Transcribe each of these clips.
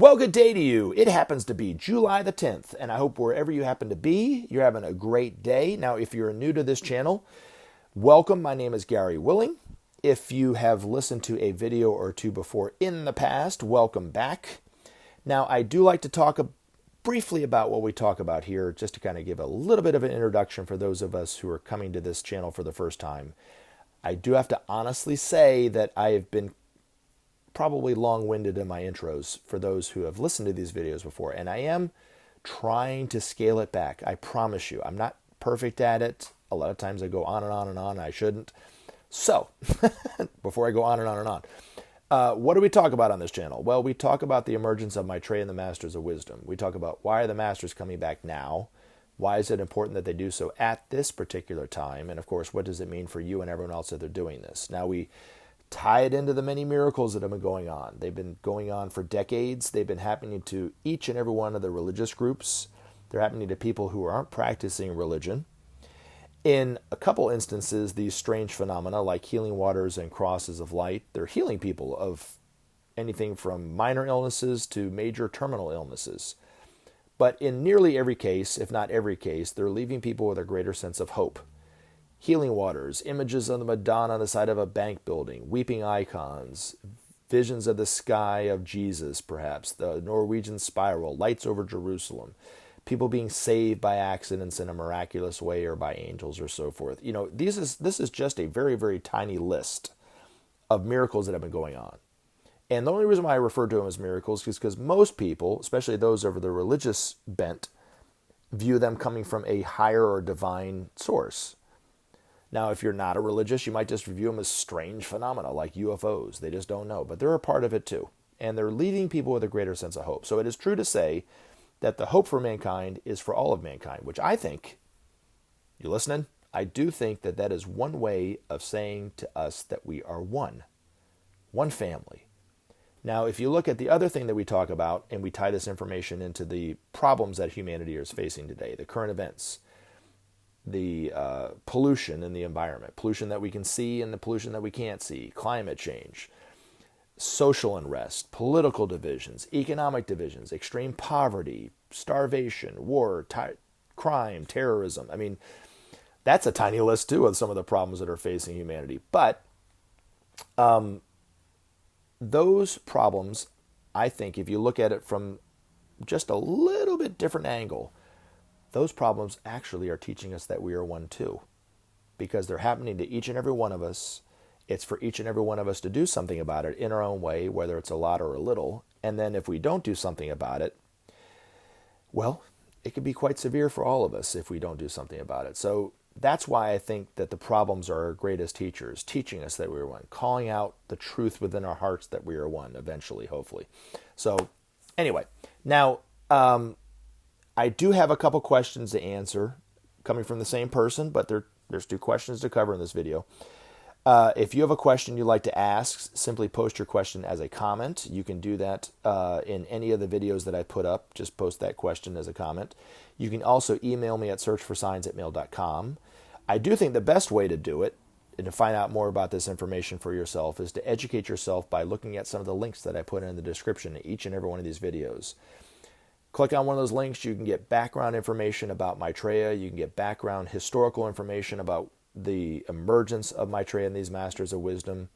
Well, good day to you. It happens to be July the 10th, and I hope wherever you happen to be, you're having a great day. Now, if you're new to this channel, welcome. My name is Gary Willing. If you have listened to a video or two before in the past, welcome back. Now, I do like to talk briefly about what we talk about here, just to kind of give a little bit of an introduction for those of us who are coming to this channel for the first time. I do have to honestly say that I have been probably long-winded in my intros for those who have listened to these videos before, and I am trying to scale it back. I promise you, I'm not perfect at it. A lot of times I go on and on and on, and I shouldn't. So, before I go on and on and on, what do we talk about on this channel? Well, we talk about the emergence of Maitreya and the Masters of Wisdom. We talk about why are the Masters coming back now? Why is it important that they do so at this particular time? And of course, what does it mean for you and everyone else that they're doing this? Now, we tie it into the many miracles that have been going on. They've been going on for decades. They've been happening to each and every one of the religious groups. They're happening to people who aren't practicing religion. In a couple instances, these strange phenomena like healing waters and crosses of light, they're healing people of anything from minor illnesses to major terminal illnesses. But in nearly every case, if not every case, they're leaving people with a greater sense of hope. Healing waters, images of the Madonna on the side of a bank building, weeping icons, visions of the sky of Jesus, perhaps, the Norwegian spiral, lights over Jerusalem, people being saved by accidents in a miraculous way or by angels or so forth. You know, this is just a very, very tiny list of miracles that have been going on. And the only reason why I refer to them as miracles is because most people, especially those over the religious bent, view them coming from a higher or divine source. Now, if you're not a religious, you might just view them as strange phenomena like UFOs. They just don't know. But they're a part of it too. And they're leaving people with a greater sense of hope. So it is true to say that the hope for mankind is for all of mankind, which I think, you listening? I do think that that is one way of saying to us that we are one family. Now, if you look at the other thing that we talk about, and we tie this information into the problems that humanity is facing today, the current events, the pollution in the environment, pollution that we can see and the pollution that we can't see, climate change, social unrest, political divisions, economic divisions, extreme poverty, starvation, war, crime, terrorism. I mean, that's a tiny list too of some of the problems that are facing humanity. But those problems, I think, if you look at it from just a little bit different angle, those problems actually are teaching us that we are one too, because they're happening to each and every one of us. It's for each and every one of us to do something about it in our own way, whether it's a lot or a little. And then if we don't do something about it, well, it could be quite severe for all of us if we don't do something about it. So that's why I think that the problems are our greatest teachers, teaching us that we are one, calling out the truth within our hearts that we are one eventually, hopefully. So anyway, now, I do have a couple questions to answer coming from the same person, but there's two questions to cover in this video. If you have a question you'd like to ask, simply post your question as a comment. You can do that in any of the videos that I put up. Just post that question as a comment. You can also email me at searchforsigns@mail.com. I do think the best way to do it and to find out more about this information for yourself is to educate yourself by looking at some of the links that I put in the description of each and every one of these videos. Click on one of those links. You can get background information about Maitreya. You can get background historical information about the emergence of Maitreya and these Masters of Wisdom.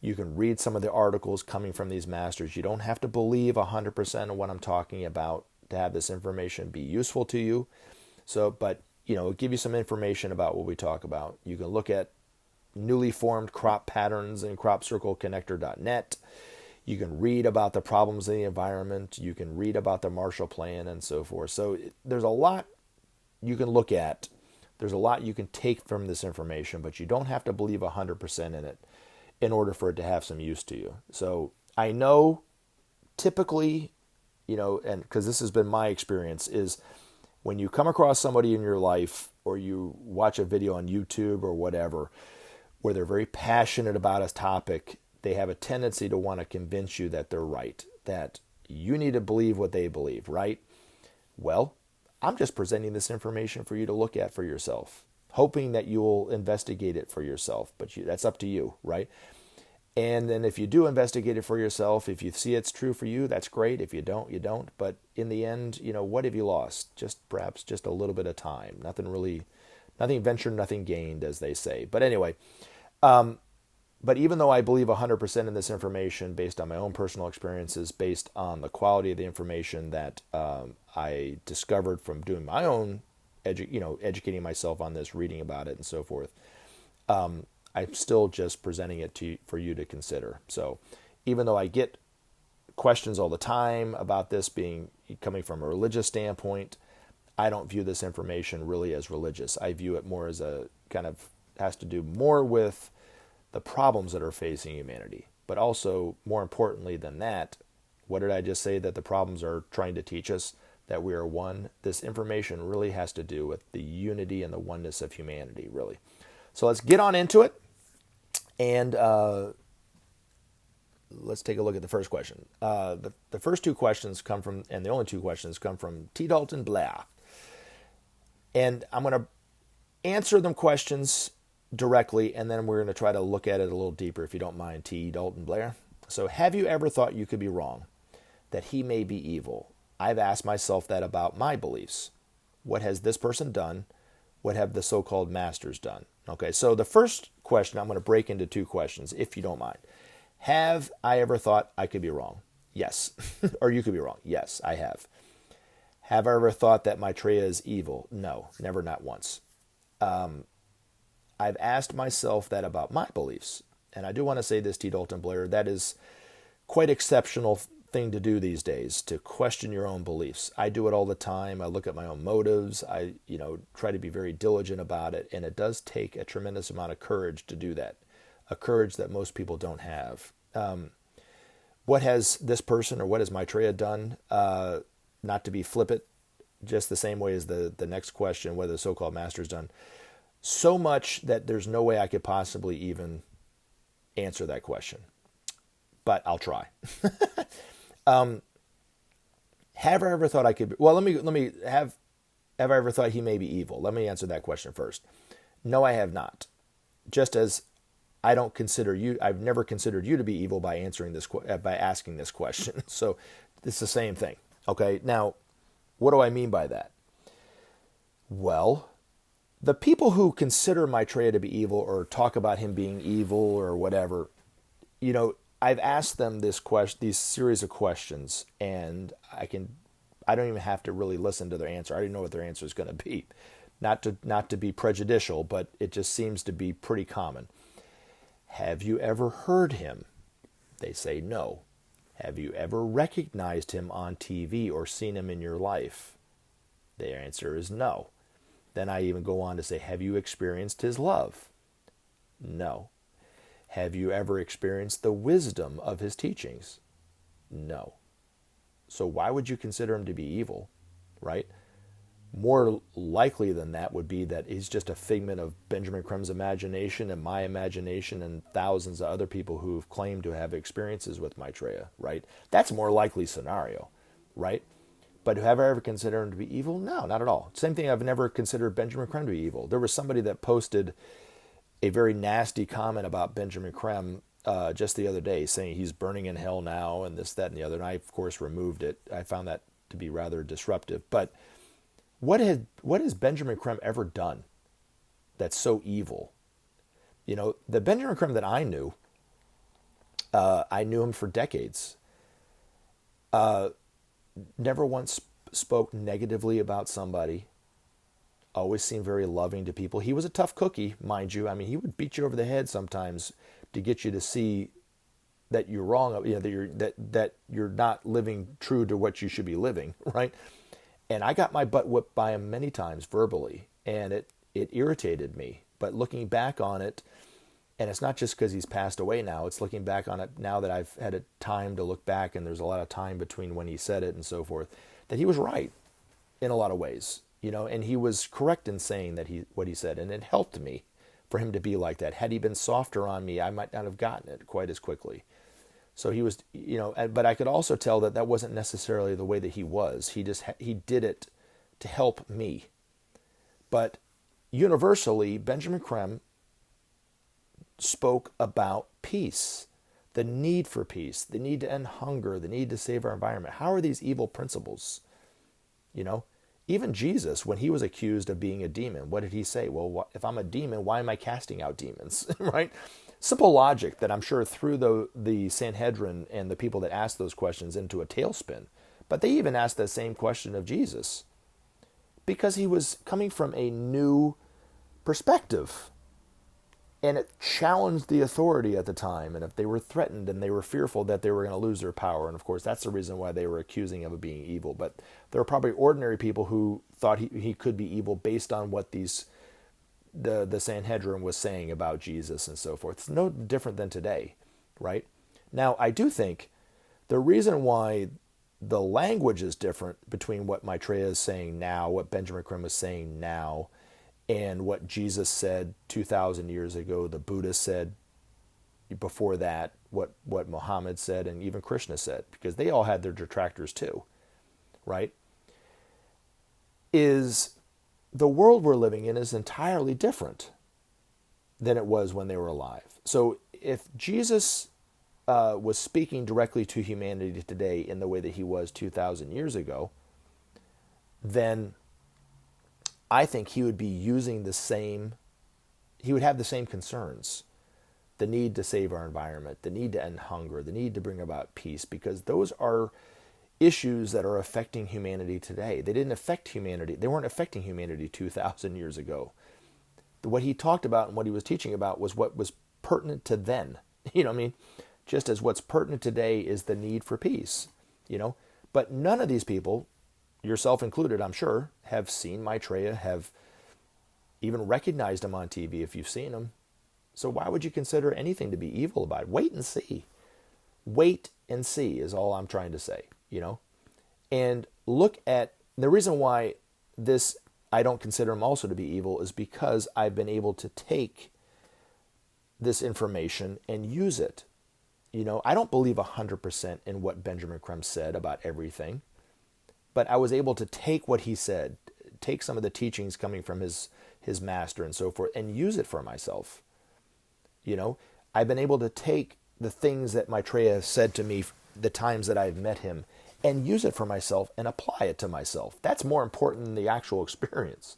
You can read some of the articles coming from these masters. You don't have to believe 100% of what I'm talking about to have this information be useful to you. So, but, you know, it'll give you some information about what we talk about. You can look at newly formed crop patterns in cropcircleconnector.net. You can read about the problems in the environment. You can read about the Marshall Plan and so forth. So there's a lot you can look at. There's a lot you can take from this information, but you don't have to believe 100% in it in order for it to have some use to you. So I know typically, you know, and because this has been my experience, is when you come across somebody in your life or you watch a video on YouTube or whatever, where they're very passionate about a topic, they have a tendency to want to convince you that they're right, that you need to believe what they believe, right? Well, I'm just presenting this information for you to look at for yourself, hoping that you'll investigate it for yourself, but that's up to you, right? And then if you do investigate it for yourself, if you see it's true for you, that's great. If you don't, you don't. But in the end, what have you lost? Perhaps just a little bit of time. Nothing ventured, nothing gained, as they say. But anyway, but even though I believe 100% in this information based on my own personal experiences, based on the quality of the information that I discovered from doing my own, educating myself on this, reading about it, and so forth, I'm still just presenting it for you to consider. So even though I get questions all the time about this coming from a religious standpoint, I don't view this information really as religious. I view it more as a kind of has to do more with the problems that are facing humanity. But also, more importantly than that, what did I just say that the problems are trying to teach us? That we are one. This information really has to do with the unity and the oneness of humanity, really. So let's get on into it. And let's take a look at the first question. The first two questions come from, and the only two questions come from T. Dalton Blair. And I'm going to answer them questions directly, and then we're going to try to look at it a little deeper, if you don't mind, T. Dalton Blair. So, have you ever thought you could be wrong, that he may be evil? I've asked myself that about my beliefs. What has this person done? What have the so-called masters done? Okay, so the first question, I'm going to break into two questions, if you don't mind. Have I ever thought I could be wrong? Yes. Or you could be wrong. Yes, I have. Have I ever thought that Maitreya is evil? No, never, not once. I've asked myself that about my beliefs. And I do want to say this, T. Dalton Blair, that is quite exceptional thing to do these days, to question your own beliefs. I do it all the time. I look at my own motives. I, try to be very diligent about it. And it does take a tremendous amount of courage to do that, a courage that most people don't have. What has this person or what has Maitreya done? Not to be flippant, just the same way as the next question, whether the so-called master's done. So much that there's no way I could possibly even answer that question. But I'll try. Have I ever thought I could? Well, let me have I ever thought he may be evil? Let me answer that question first. No, I have not. Just as I don't consider you, I've never considered you to be evil by answering this by asking this question. So it's the same thing. Okay. Now, what do I mean by that? Well, the people who consider Maitreya to be evil or talk about him being evil or whatever, I've asked them these series of questions, and I don't even have to really listen to their answer. I already know what their answer is going to be. Not to be prejudicial, but it just seems to be pretty common. Have you ever heard him? They say no. Have you ever recognized him on TV or seen him in your life? Their answer is no. Then I even go on to say, have you experienced his love? No. Have you ever experienced the wisdom of his teachings? No. So why would you consider him to be evil, right? More likely than that would be that he's just a figment of Benjamin Creme's imagination and my imagination and thousands of other people who've claimed to have experiences with Maitreya, right? That's a more likely scenario, right? But have I ever considered him to be evil? No, not at all. Same thing, I've never considered Benjamin Creme to be evil. There was somebody that posted a very nasty comment about Benjamin Creme just the other day, saying he's burning in hell now and this, that, and the other. And I, of course, removed it. I found that to be rather disruptive. But what has Benjamin Creme ever done that's so evil? The Benjamin Creme that I knew him for decades. Never once spoke negatively about somebody. Always seemed very loving to people. He was a tough cookie, mind you. I mean, he would beat you over the head sometimes to get you to see that you're wrong. That you're not living true to what you should be living, right? And I got my butt whipped by him many times verbally, and it irritated me. But looking back on it, and it's not just because he's passed away now, it's looking back on it now that I've had a time to look back, and there's a lot of time between when he said it and so forth, that he was right in a lot of ways, and he was correct in saying what he said, and it helped me for him to be like that. Had he been softer on me, I might not have gotten it quite as quickly. So he was, but I could also tell that wasn't necessarily the way that he was. He did it to help me. But universally, Benjamin Creme spoke about peace. the need for peace, the need to end hunger, the need to save our environment. How are these evil principles? You know, even Jesus, when he was accused of being a demon, what did he say? Well, if I'm a demon, why am I casting out demons? Right? Simple logic that I'm sure threw the Sanhedrin and the people that asked those questions into a tailspin. But they even asked that same question of Jesus because he was coming from a new perspective. And it challenged the authority at the time. And if they were threatened and they were fearful that they were going to lose their power, and of course that's the reason why they were accusing him of being evil. But there were probably ordinary people who thought he could be evil based on what the Sanhedrin was saying about Jesus and so forth. It's no different than today, right? Now, I do think the reason why the language is different between what Maitreya is saying now, what Benjamin Creme is saying now, and what Jesus said 2,000 years ago, the Buddha said before that, what Muhammad said, and even Krishna said, because they all had their detractors too, right? Is the world we're living in is entirely different than it was when they were alive. So if Jesus was speaking directly to humanity today in the way that he was 2,000 years ago, then I think he would be using he would have the same concerns. The need to save our environment, the need to end hunger, the need to bring about peace, because those are issues that are affecting humanity today. They didn't affect humanity. They weren't affecting humanity 2,000 years ago. What he talked about and what he was teaching about was what was pertinent to then. You know what I mean? Just as what's pertinent today is the need for peace, you know? But none of these people, yourself included, I'm sure, have seen Maitreya, have even recognized him on TV if you've seen him. So why would you consider anything to be evil about it? Wait and see. Wait and see is all I'm trying to say, you know? And look at the reason why I don't consider him also to be evil is because I've been able to take this information and use it. You know, I don't believe 100% in what Benjamin Creme said about everything. But I was able to take what he said, take some of the teachings coming from his master and so forth, and use it for myself. You know, I've been able to take the things that Maitreya said to me, the times that I've met him, and use it for myself and apply it to myself. That's more important than the actual experience.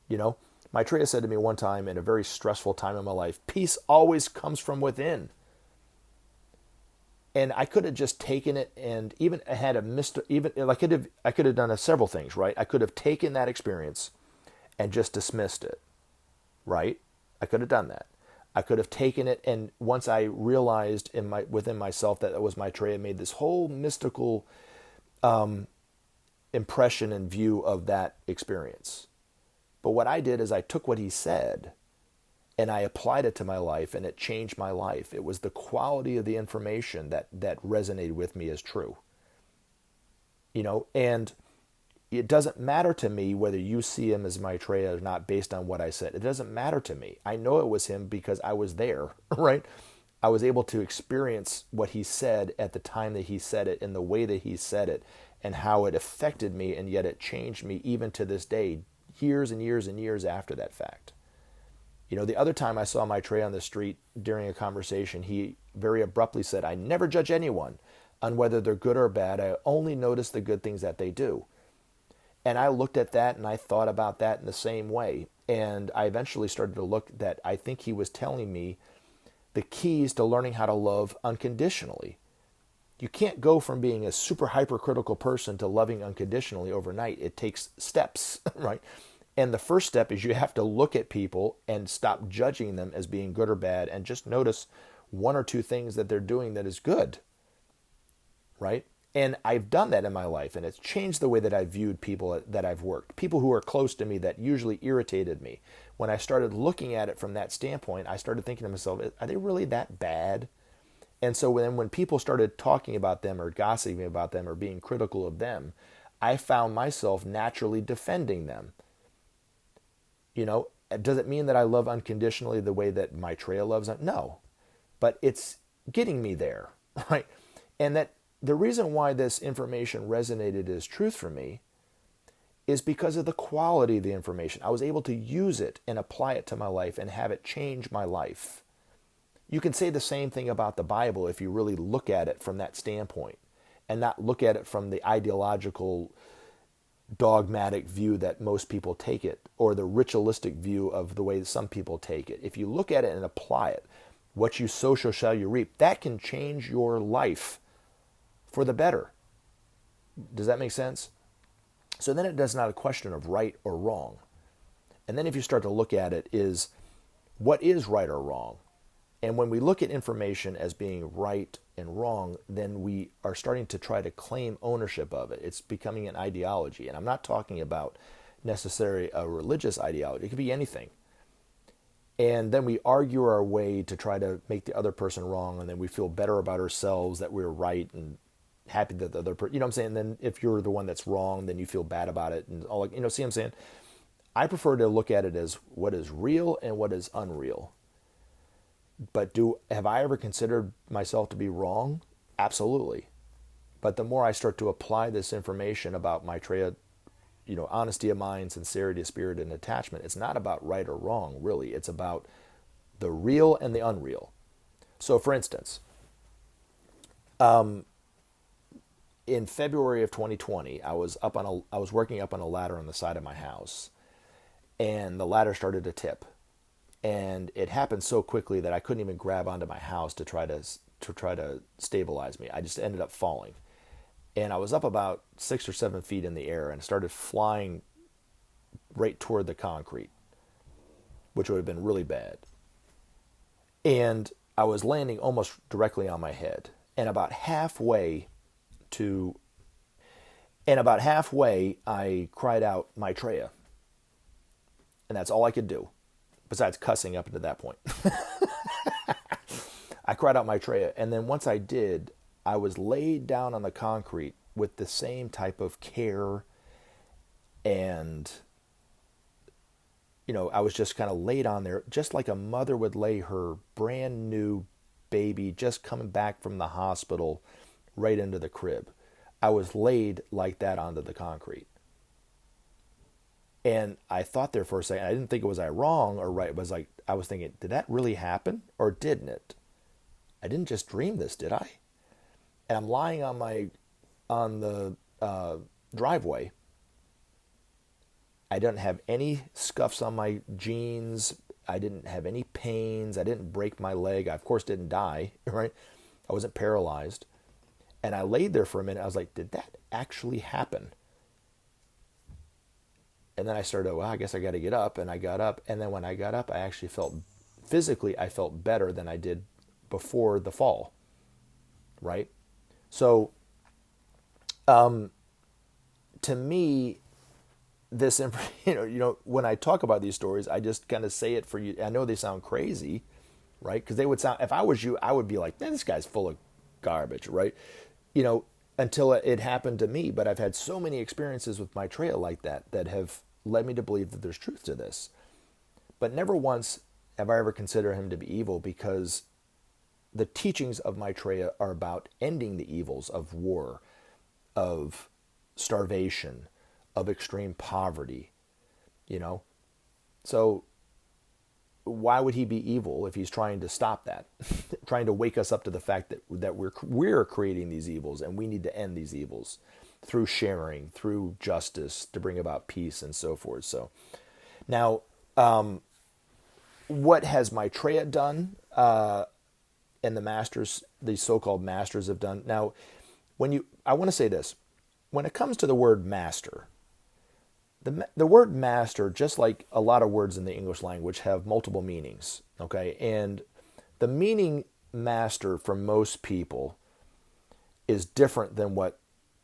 You know, Maitreya said to me one time in a very stressful time in my life, peace always comes from within. And I could have just taken it and even had I could have done several things, right? I could have taken that experience and just dismissed it, right? I could have done that. I could have taken it, and once I realized within myself that was Maitreya, made this whole mystical impression and view of that experience. But what I did is I took what he said and I applied it to my life, and it changed my life. It was the quality of the information that resonated with me as true. You know, and it doesn't matter to me whether you see him as Maitreya or not based on what I said. It doesn't matter to me. I know it was him because I was there, right? I was able to experience what he said at the time that he said it, in the way that he said it, and how it affected me, and yet it changed me even to this day, years and years and years after that fact. You know, the other time I saw Maitreya on the street during a conversation, he very abruptly said, I never judge anyone on whether they're good or bad. I only notice the good things that they do. And I looked at that and I thought about that in the same way. And I eventually started to look that I think he was telling me the keys to learning how to love unconditionally. You can't go from being a super hypercritical person to loving unconditionally overnight. It takes steps, right? And the first step is you have to look at people and stop judging them as being good or bad and just notice one or two things that they're doing that is good, right? And I've done that in my life, and it's changed the way that I viewed people that I've worked. People who are close to me that usually irritated me. When I started looking at it from that standpoint, I started thinking to myself, are they really that bad? And so when people started talking about them or gossiping about them or being critical of them, I found myself naturally defending them. You know, does it mean that I love unconditionally the way that Maitreya loves? No, but it's getting me there, right? And that the reason why this information resonated as truth for me is because of the quality of the information. I was able to use it and apply it to my life and have it change my life. You can say the same thing about the Bible if you really look at it from that standpoint and not look at it from the ideological, dogmatic view that most people take it, or the ritualistic view of the way some people take it. If you look at it and apply it, what you sow shall you reap. That can change your life for the better. Does that make sense? So then it does not a question of right or wrong. And then if you start to look at it is, what is right or wrong? And when we look at information as being right and wrong, then we are starting to try to claim ownership of it. It's becoming an ideology. And I'm not talking about necessarily a religious ideology. It could be anything. And then we argue our way to try to make the other person wrong, and then we feel better about ourselves that we're right and happy that the other person, you know what I'm saying? And then if you're the one that's wrong, then you feel bad about it and all, you know, see what I'm saying? I prefer to look at it as what is real and what is unreal. But have I ever considered myself to be wrong? Absolutely. But the more I start to apply this information about Maitreya, you know, honesty of mind, sincerity of spirit, and attachment, it's not about right or wrong, really. It's about the real and the unreal. So, for instance, in February of 2020, I was working up on a ladder on the side of my house, and the ladder started to tip. And it happened so quickly that I couldn't even grab onto my house to try to stabilize me. I just ended up falling. And I was up about 6 or 7 feet in the air and started flying right toward the concrete, which would have been really bad. And I was landing almost directly on my head. And about halfway, I cried out, Maitreya. And that's all I could do, besides cussing up to that point. I cried out Maitreya, and then once I did, I was laid down on the concrete with the same type of care, and, you know, I was just kind of laid on there, just like a mother would lay her brand new baby just coming back from the hospital right into the crib. I was laid like that onto the concrete. And I thought there for a second, I didn't think was I wrong or right. It was like, I was thinking, did that really happen or didn't it? I didn't just dream this, did I? And I'm lying on the driveway. I didn't have any scuffs on my jeans. I didn't have any pains. I didn't break my leg. I, of course, didn't die, right? I wasn't paralyzed. And I laid there for a minute. I was like, did that actually happen? And then I started, well, I guess I got to get up. And I got up. And then when I got up, I actually physically better than I did before the fall. Right? So, to me, this, when I talk about these stories, I just kind of say it for you. I know they sound crazy, right? Because they would sound, if I was you, I would be like, man, this guy's full of garbage, right? Until it happened to me. But I've had so many experiences with Maitreya like that have led me to believe that there's truth to this. But never once have I ever considered him to be evil, because the teachings of Maitreya are about ending the evils of war, of starvation, of extreme poverty, So why would he be evil if he's trying to stop that, trying to wake us up to the fact that we're creating these evils and we need to end these evils through sharing, through justice, to bring about peace and so forth. So now, what has Maitreya done, and the masters, these so-called masters, have done? Now, I want to say this, when it comes to the word master, the word master, just like a lot of words in the English language, have multiple meanings, okay? And the meaning master for most people is different than what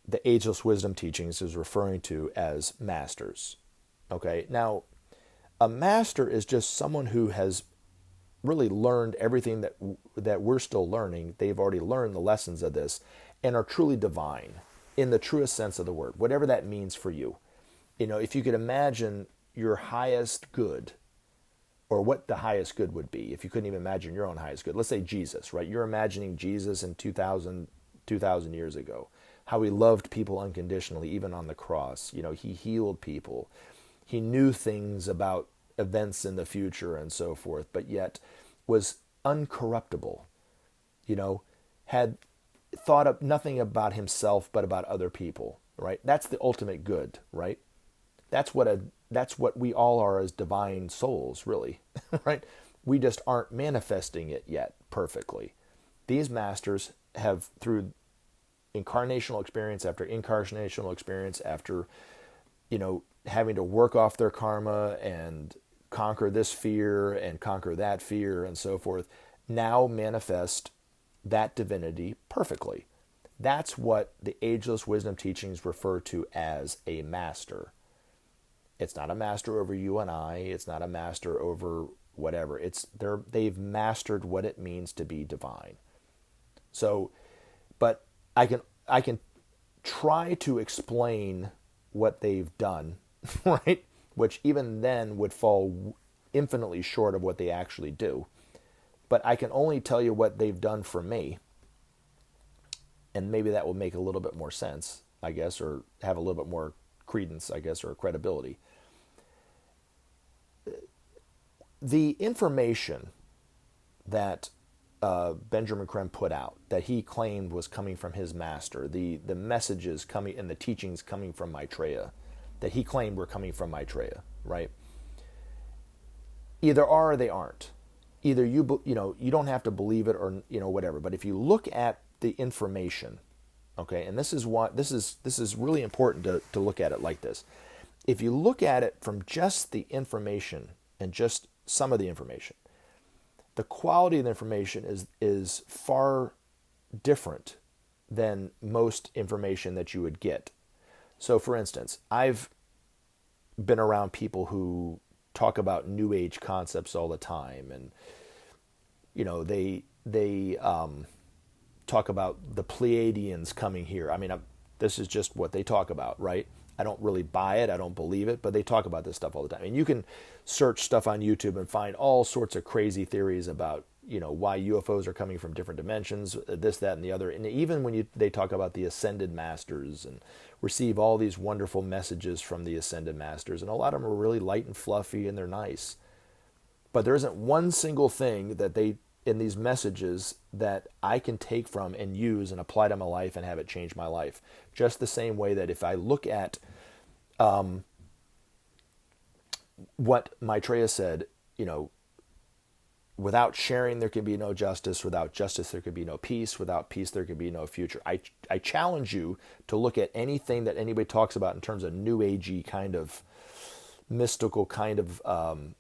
the Ageless Wisdom Teachings is referring to as masters, okay? Now, a master is just someone who has really learned everything that we're still learning. They've already learned the lessons of this and are truly divine in the truest sense of the word, whatever that means for you. If you could imagine your highest good, or what the highest good would be, if you couldn't even imagine your own highest good. Let's say Jesus, right? You're imagining Jesus in 2,000 years ago, how he loved people unconditionally, even on the cross. He healed people. He knew things about events in the future and so forth, but yet was uncorruptible, had thought of nothing about himself but about other people, right? That's the ultimate good, right? That's what we all are as divine souls, really, right? We just aren't manifesting it yet perfectly. These masters have, through incarnational experience after incarnational experience, after having to work off their karma and conquer this fear and conquer that fear and so forth, now manifest that divinity perfectly. That's what the Ageless Wisdom Teachings refer to as a master. It's not a master over you and I. It's not a master over whatever. They've mastered what it means to be divine. So, but I can try to explain what they've done, right? Which even then would fall infinitely short of what they actually do. But I can only tell you what they've done for me. And maybe that will make a little bit more sense, I guess, or have a little bit more credence, I guess, or credibility. The information that Benjamin Creme put out, that he claimed was coming from his master, the messages coming and the teachings coming from Maitreya, that he claimed were coming from Maitreya, right? Either are or they aren't. Either you don't have to believe it or whatever. But if you look at the information, okay, and this is really important to look at it like this. If you look at it from just the information and just some of the information, the quality of the information is far different than most information that you would get. So, for instance, I've been around people who talk about New Age concepts all the time, and they talk about the Pleiadians coming here. I mean, this is just what they talk about, right? I don't really buy it. I don't believe it, but they talk about this stuff all the time. And you can search stuff on YouTube and find all sorts of crazy theories about, why UFOs are coming from different dimensions, this, that, and the other. And even when they talk about the ascended masters and receive all these wonderful messages from the ascended masters, and a lot of them are really light and fluffy and they're nice. But there isn't one single thing that in these messages that I can take from and use and apply to my life and have it change my life. Just the same way that if I look at what Maitreya said, without sharing there can be no justice, without justice there could be no peace, without peace there could be no future. I challenge you to look at anything that anybody talks about in terms of new agey kind of mystical kind of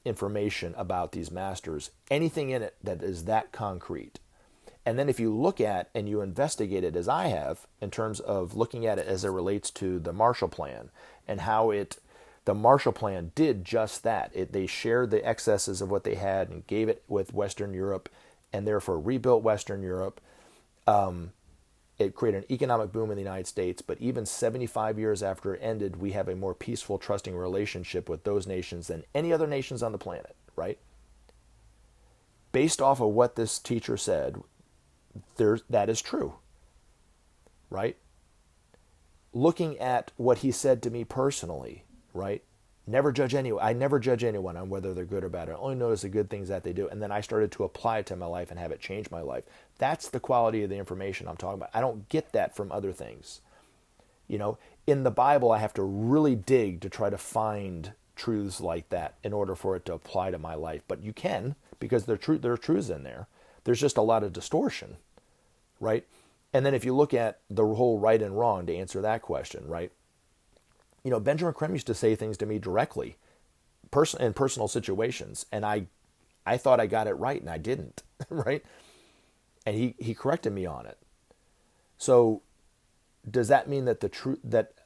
information about these masters, anything in it that is that concrete. And then if you look at and you investigate it, as I have, in terms of looking at it as it relates to the Marshall Plan and how the Marshall Plan did just that. They shared the excesses of what they had and gave it with Western Europe, and therefore rebuilt Western Europe. It created an economic boom in the United States, but even 75 years after it ended, we have a more peaceful, trusting relationship with those nations than any other nations on the planet, right? Based off of what this teacher said, that is true, right? Looking at what he said to me personally, right? Never judge anyone. I never judge anyone on whether they're good or bad. I only notice the good things that they do. And then I started to apply it to my life and have it change my life. That's the quality of the information I'm talking about. I don't get that from other things. In the Bible, I have to really dig to try to find truths like that in order for it to apply to my life. But you can, because there are truths in there. There's just a lot of distortion, right? And then if you look at the whole right and wrong to answer that question, right? Benjamin Creme used to say things to me directly, in personal situations, and I thought I got it right, and I didn't, right? And he corrected me on it. So, does that mean that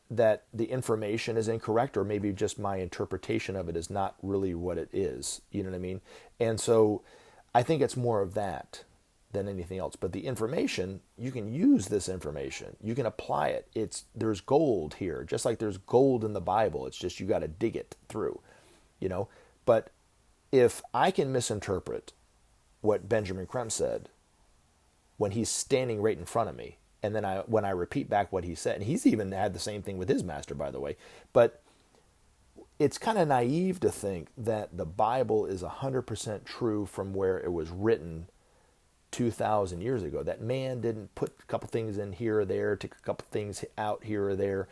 that the information is incorrect, or maybe just my interpretation of it is not really what it is? You know what I mean? And so, I think it's more of that than anything else. But the information, you can use this information. You can apply it. There's gold here, just like there's gold in the Bible. It's just you got to dig it through, But if I can misinterpret what Benjamin Creme said when he's standing right in front of me, and then when I repeat back what he said, and he's even had the same thing with his master, by the way, but it's kind of naive to think that the Bible is 100% true from where it was written 2,000 years ago. That man didn't put a couple things in here or there, take a couple things out here or there.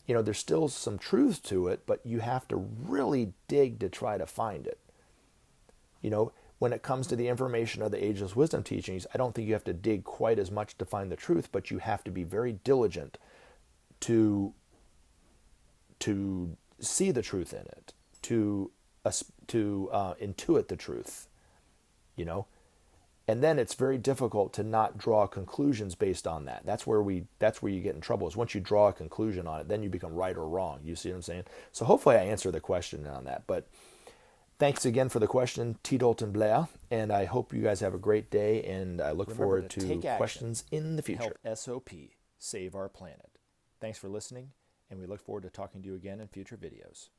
There's still some truth to it, but you have to really dig to try to find it. When it comes to the information of the Ageless Wisdom Teachings, I don't think you have to dig quite as much to find the truth, but you have to be very diligent to see the truth in it, to intuit the truth, and then it's very difficult to not draw conclusions based on that. That's where you get in trouble, is once you draw a conclusion on it, then you become right or wrong. You see what I'm saying? So hopefully I answer the question on that. But thanks again for the question, T. Dalton Blair, and I hope you guys have a great day, and I look forward to questions in the future. Help SOP save our planet. Thanks for listening, and we look forward to talking to you again in future videos.